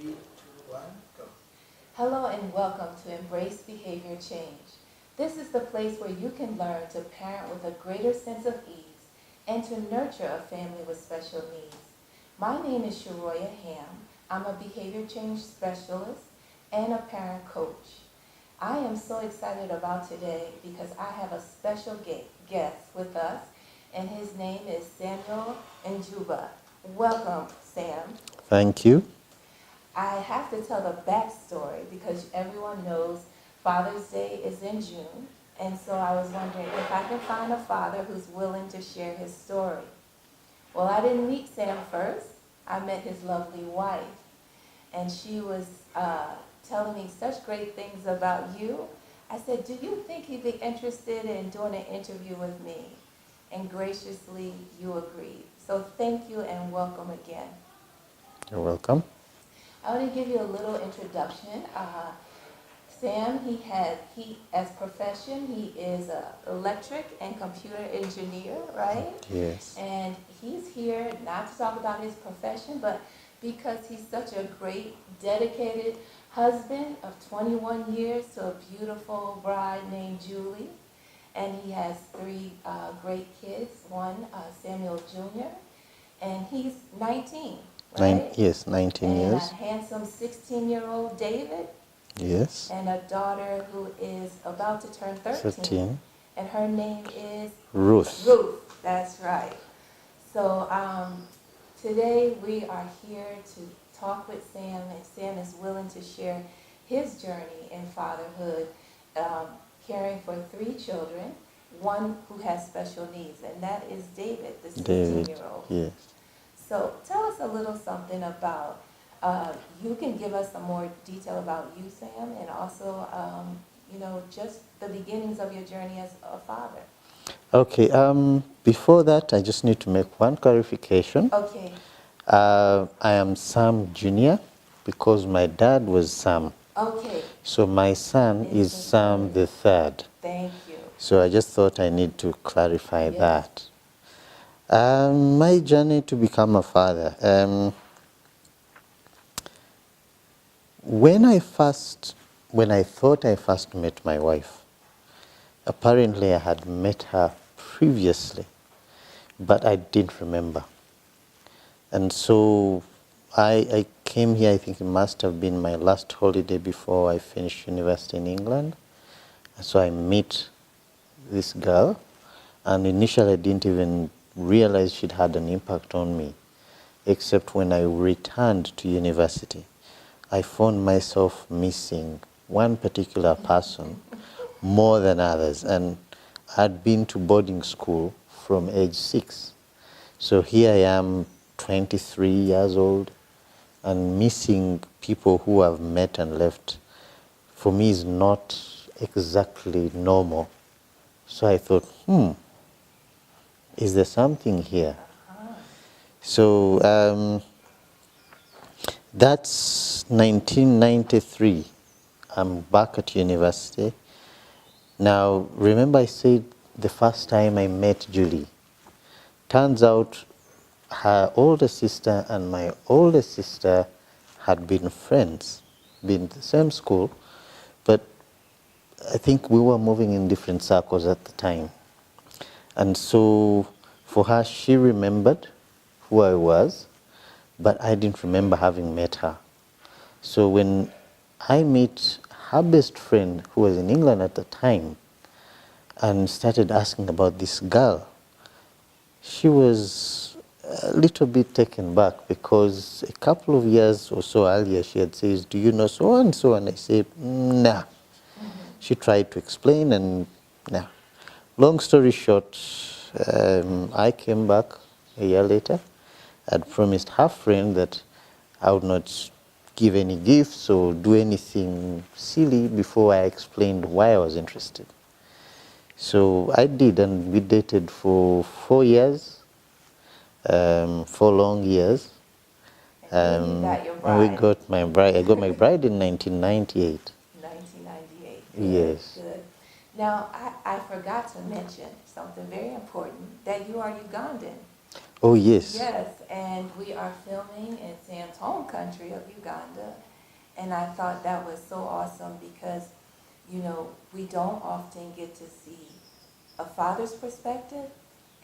3, 2, 1, go. Hello and welcome to Embrace Behavior Change. This is the place where you can learn to parent with a greater sense of ease and to nurture a family with special needs. My name is Sharoya Ham. I'm a behavior change specialist and a parent coach. I am so excited about today because I have a special guest with us, and his name is Samuel Njuba. Welcome, Sam. Thank you. I have to tell the backstory because everyone knows Father's Day is in June, and so I was wondering if I can find a father who's willing to share his story. Well, I didn't meet Sam first. I met his lovely wife, and she was telling me such great things about you. I said, do you think he'd be interested in doing an interview with me? And graciously, you agreed. So thank you and welcome again. You're welcome. I want to give you a little introduction. Sam, as profession, he is an electric and computer engineer, right? Yes. And he's here not to talk about his profession, but because he's such a great, dedicated husband of 21 years to a beautiful bride named Julie. And he has three great kids, one Samuel Jr., and he's 19. Right? Yes, 19 years. And a handsome 16-year-old David. Yes. And a daughter who is about to turn 13. And her name is? Ruth. Ruth, that's right. So today we are here to talk with Sam, and Sam is willing to share his journey in fatherhood, caring for 3 children, one who has special needs, and that is David, the 16-year-old. Yes. So tell us a little something about, you can give us some more detail about you, Sam, and also, just the beginnings of your journey as a father. Okay, before that, I just need to make one clarification. Okay. I am Sam Jr. because my dad was Sam. Okay. So my son is Sam the third. Thank you. So I just thought I need to clarify that. My journey to become a father. When I thought I first met my wife, apparently I had met her previously, but I didn't remember. And so I came here, I think it must have been my last holiday before I finished university in England. So I meet this girl, and initially I didn't even realize she'd had an impact on me, except when I returned to university. I found myself missing one particular person more than others, and I'd been to boarding school from age 6. So here I am, 23 years old, and missing people who I've met and left, for me, is not exactly normal. So I thought, is there something here? So that's 1993. I'm back at university. Now, remember I said the first time I met Julie. Turns out her older sister and my older sister had been friends, been in the same school, but I think we were moving in different circles at the time. And so for her, she remembered who I was, but I didn't remember having met her. So when I meet her best friend, who was in England at the time, and started asking about this girl, she was a little bit taken back because a couple of years or so earlier she had said, do you know so and so? And I said, nah. She tried to explain, and nah. Long story short, I came back a year later. I'd promised her friend that I would not give any gifts or do anything silly before I explained why I was interested. So I did, and we dated for 4 years, 4 long years. And then you got your bride. And we got my bride. I got my bride in 1998. 1998. Yes. Good. Now, I forgot to mention something very important, that you are Ugandan. Oh, yes. Yes, and we are filming in Sam's home country of Uganda. And I thought that was so awesome because, we don't often get to see a father's perspective.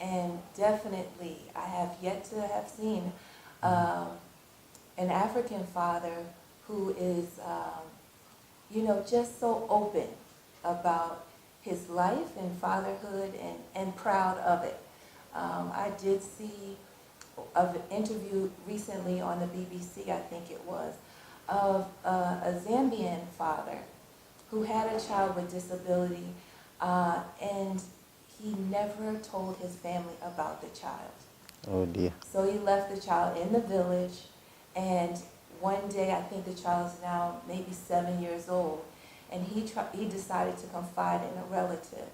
And definitely, I have yet to have seen um, an African father who is, just so open about his life and fatherhood and proud of it. I did see an interview recently on the BBC, I think it was, of a Zambian father who had a child with disability, and he never told his family about the child. Oh, dear. So he left the child in the village, and one day, I think the child is now maybe 7 years old, and he decided to confide in a relative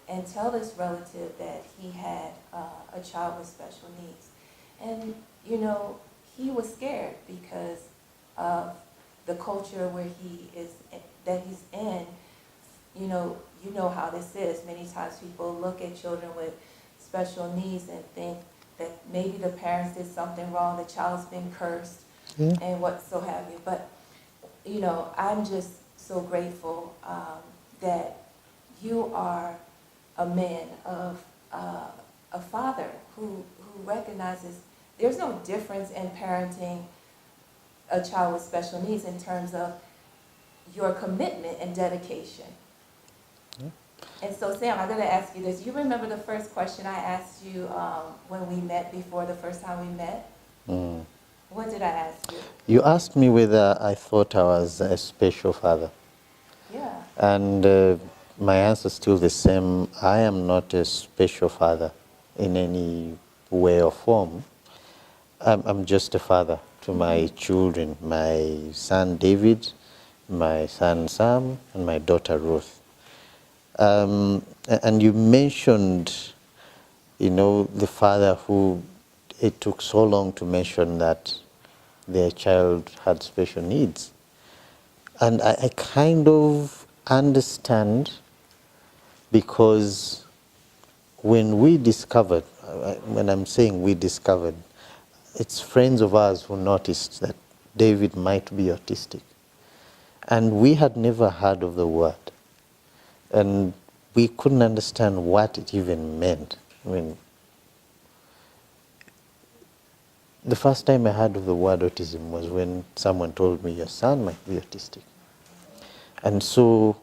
and tell this relative that he had a child with special needs. And, he was scared because of the culture where that he's in. You know how this is. Many times people look at children with special needs and think that maybe the parents did something wrong, the child's been cursed, Yeah. and what so have you. But, I'm just so grateful that you are a man of a father who recognizes there's no difference in parenting a child with special needs in terms of your commitment and dedication. Yeah. And so, Sam, I got to ask you this. You remember the first question I asked you when we met before, the first time we met? Mm. What did I ask you? You asked me whether I thought I was a special father. Yeah. And my answer is still the same. I am not a special father in any way or form. I'm just a father to my children, my son David, my son Sam, and my daughter Ruth. And you mentioned, the father who it took so long to mention that their child had special needs. And I kind of understand, because when we discovered, when I'm saying we discovered, it's friends of ours who noticed that David might be autistic. And we had never heard of the word. And we couldn't understand what it even meant. I mean, the first time I heard of the word autism was when someone told me your son might be autistic. And so,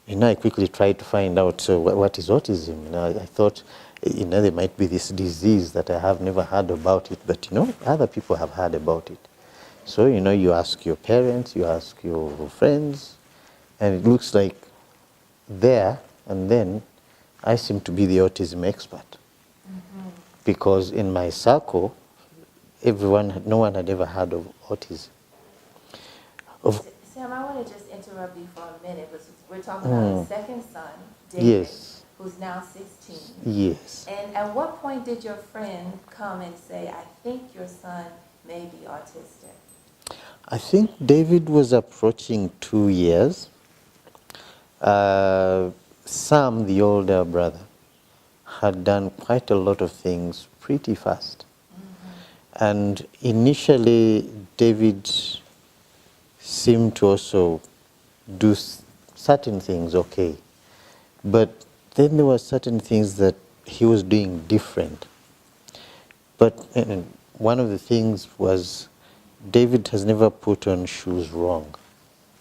I quickly tried to find out, so what is autism? I thought, there might be this disease that I have never heard about it, but, other people have heard about it. So, you ask your parents, you ask your friends, and it looks like there and then I seem to be the autism expert. Because in my circle, no one had ever heard of autism. Sam, I want to just interrupt you for a minute. We're talking about a second son, David, Yes. who's now 16. Yes. And at what point did your friend come and say, I think your son may be autistic? I think David was approaching 2 years. Sam, the older brother, had done quite a lot of things pretty fast. And initially, David seemed to also do certain things okay. But then there were certain things that he was doing different. But one of the things was David has never put on shoes wrong.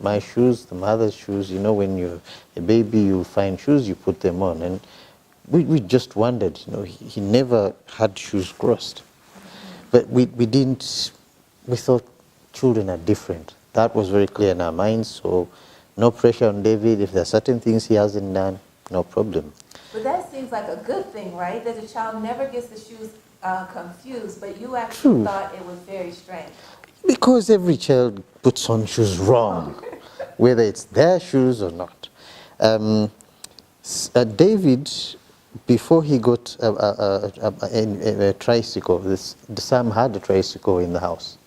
My shoes, the mother's shoes, when you're a baby, you find shoes, you put them on. And we just wondered, he never had shoes crossed. But we thought children are different. That was very clear in our minds, so no pressure on David. If there are certain things he hasn't done, no problem. But that seems like a good thing, right? That the child never gets the shoes confused, but you actually thought it was very strange. Because every child puts on shoes wrong, whether it's their shoes or not. David, before he got a tricycle, Sam had a tricycle in the house.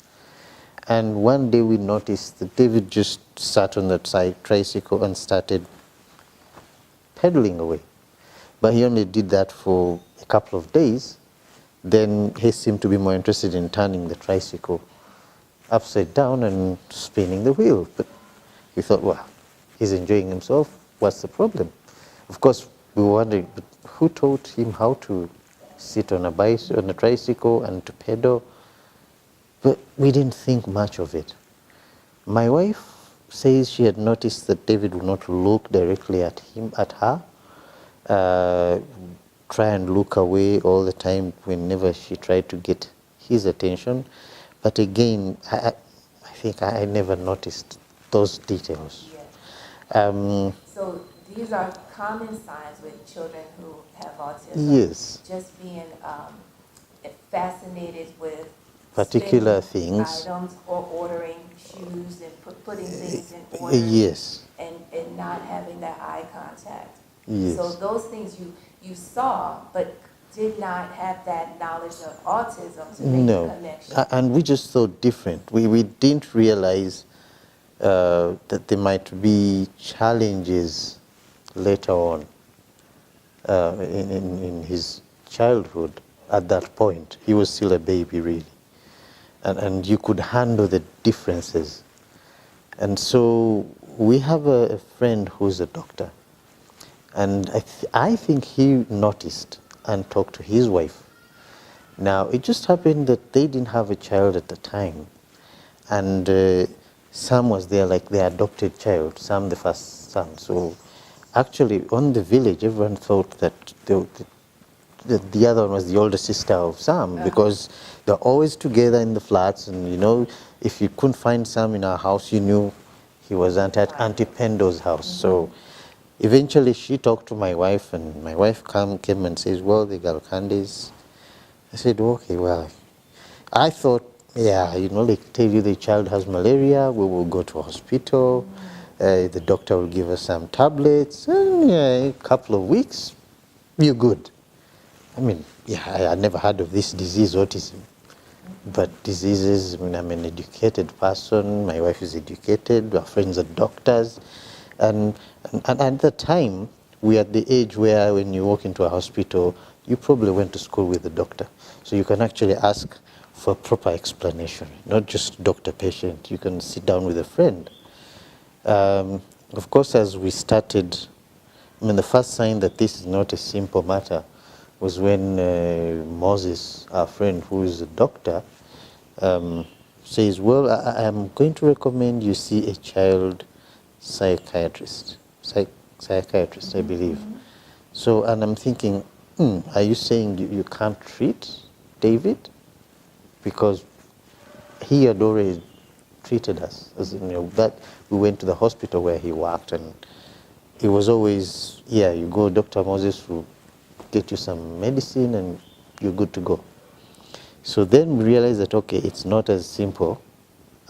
And one day we noticed that David just sat on that tricycle and started pedaling away. But he only did that for a couple of days. Then he seemed to be more interested in turning the tricycle upside down and spinning the wheel. But we thought, well, he's enjoying himself. What's the problem? Of course, we were wondering, but who taught him how to sit on a tricycle and to pedal? But we didn't think much of it. My wife says she had noticed that David would not look directly at her, uh, try and look away all the time whenever she tried to get his attention. But again, I think I never noticed those details. Yes. Um, So these are common signs with children who have autism. Yes. Just being fascinated with Particular spending things. items or ordering shoes and putting things in order. Yes. And not having that eye contact. Yes. So those things you saw, but did not have that knowledge of autism to make the connection. And we just thought different. We didn't realize that there might be challenges later on in his childhood. At that point, he was still a baby, really. And you could handle the differences. And so we have a friend who's a doctor. And I think he noticed and talked to his wife. Now, it just happened that they didn't have a child at the time. And Sam was there like their adopted child, Sam the first son. So actually, on the village, everyone thought that the other one was the older sister of Sam, because they're always together in the flats. And, you know, if you couldn't find Sam in our house, you knew he was at Auntie Pendo's house. So eventually she talked to my wife, and my wife came and says, well, the girl Candice. I said, okay, well, I thought, yeah, you know, they tell you the child has malaria, we will go to a hospital, the doctor will give us some tablets, and a couple of weeks, you're good. I mean, yeah, I had never heard of this disease, autism. But diseases, I mean, I'm an educated person, my wife is educated, our friends are doctors. And at the time, we're at the age where when you walk into a hospital, you probably went to school with the doctor. So you can actually ask for a proper explanation, not just doctor-patient. You can sit down with a friend. Of course, as we started, I mean, the first sign that this is not a simple matter was when Moses, our friend who is a doctor, says, well, I am going to recommend you see a child psychiatrist, I believe. So, and I'm thinking, are you saying you can't treat David? Because he had already treated us. As in, you know, that we went to the hospital where he worked, and it was always, yeah, you go, Dr. Moses will get you some medicine and you're good to go. So then we realized that, okay, it's not as simple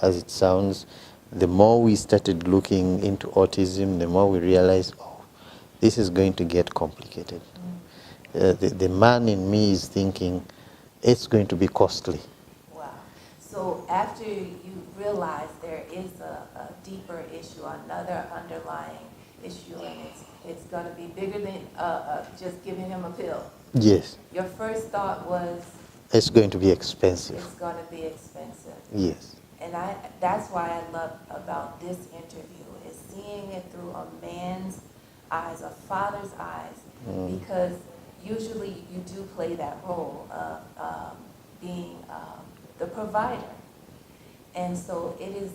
as it sounds. The more we started looking into autism, the more we realized, oh, this is going to get complicated. The man in me is thinking, it's going to be costly. Wow. So after you realize there is a deeper issue, another underlying issue, and it's going to be bigger than just giving him a pill. Yes. Your first thought was, it's going to be expensive. It's going to be expensive. Yes. And that's why I love about this interview, is seeing it through a man's eyes, a father's eyes, because usually you do play that role of being the provider. And so it is,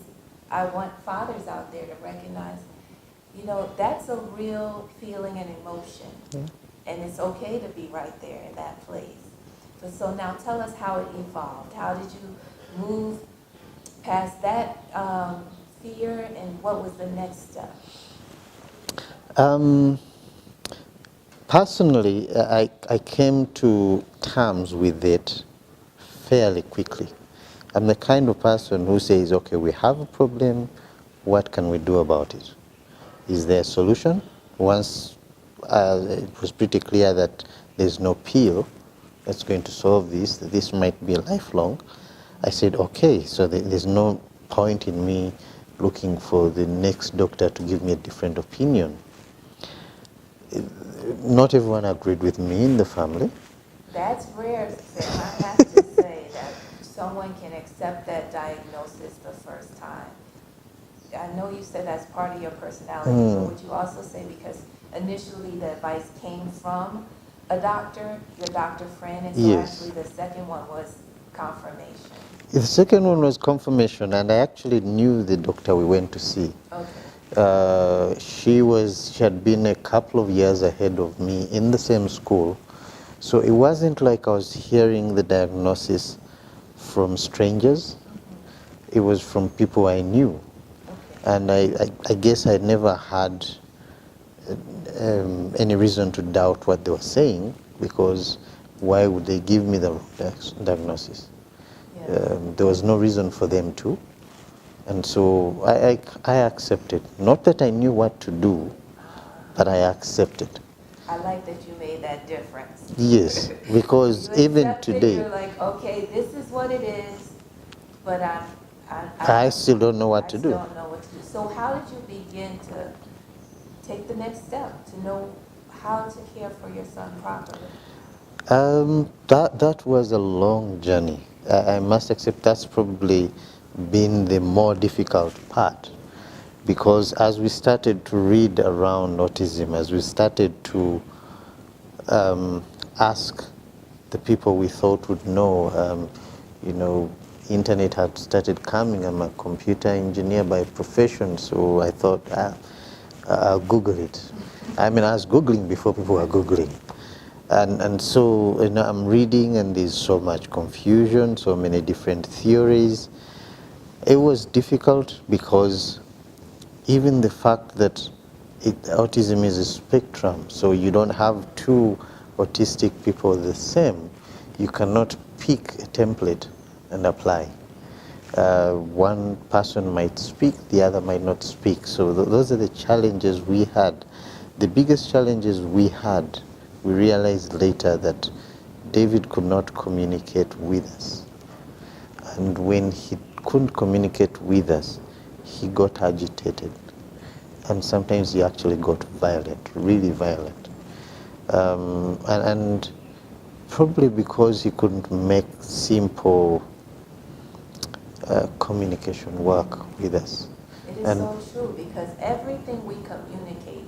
I want fathers out there to recognize, you know, that's a real feeling and emotion. And it's okay to be right there in that place. But so now tell us how it evolved. How did you move past that fear, and what was the next step? Personally, I came to terms with it fairly quickly. I'm the kind of person who says, okay, we have a problem, what can we do about it? Is there a solution? Once it was pretty clear that there's no pill that's going to solve this, that this might be lifelong, I said, okay, so there's no point in me looking for the next doctor to give me a different opinion. Not everyone agreed with me in the family. That's rare, Sam. I have to say that someone can accept that diagnosis the first time. I know you said that's part of your personality, but would you also say because initially the advice came from a doctor, your doctor friend, and so Yes. actually the second one was confirmation? The second one was confirmation, and I actually knew the doctor we went to see. Okay. She had been a couple of years ahead of me in the same school, so it wasn't like I was hearing the diagnosis from strangers. It was from people I knew, Okay. and I guess I never had any reason to doubt what they were saying, because why would they give me the diagnosis? Yes. There was no reason for them to. And so I accepted. Not that I knew what to do, but I accepted. I like that you made that difference. Yes, because You even accepted, today, you're like, okay, this is what it is, but I still don't know what I to still do. don't know what to do. So how did you begin to take the next step to know how to care for your son properly? That was a long journey. I must accept that's probably been the more difficult part, because as we started to read around autism, as we started to ask the people we thought would know, you know, internet had started coming. I'm a computer engineer by profession, so I thought, I'll Google it. I mean, I was Googling before people were Googling. And so, you know, I'm reading, and there's so much confusion, so many different theories. It was difficult because even the fact that autism is a spectrum, so you don't have two autistic people the same. You cannot pick a template and apply. One person might speak, the other might not speak. So those are the challenges we had. The biggest challenges we had, we realized later that David could not communicate with us. And when he couldn't communicate with us, he got agitated. And sometimes he actually got violent, really violent. And probably because he couldn't make simple communication work with us. It is And so true because everything we communicate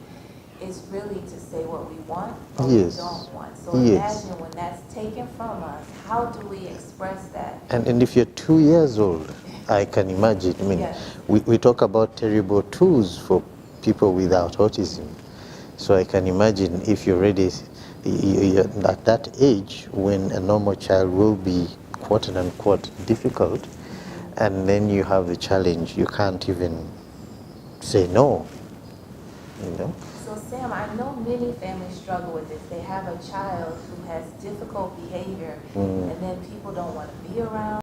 is really to say what we want or yes, we don't want. So yes. imagine when that's taken from us, how do we express that? And if you're 2 years old, I can imagine. I mean, Yes. we talk about terrible tools for people without autism. So I can imagine if you're ready, you're at that age when a normal child will be quote unquote difficult, and then you have the challenge, you can't even say no, you know. So Sam, I know many families struggle with this. They have a child who has difficult behavior and then people don't want to be around.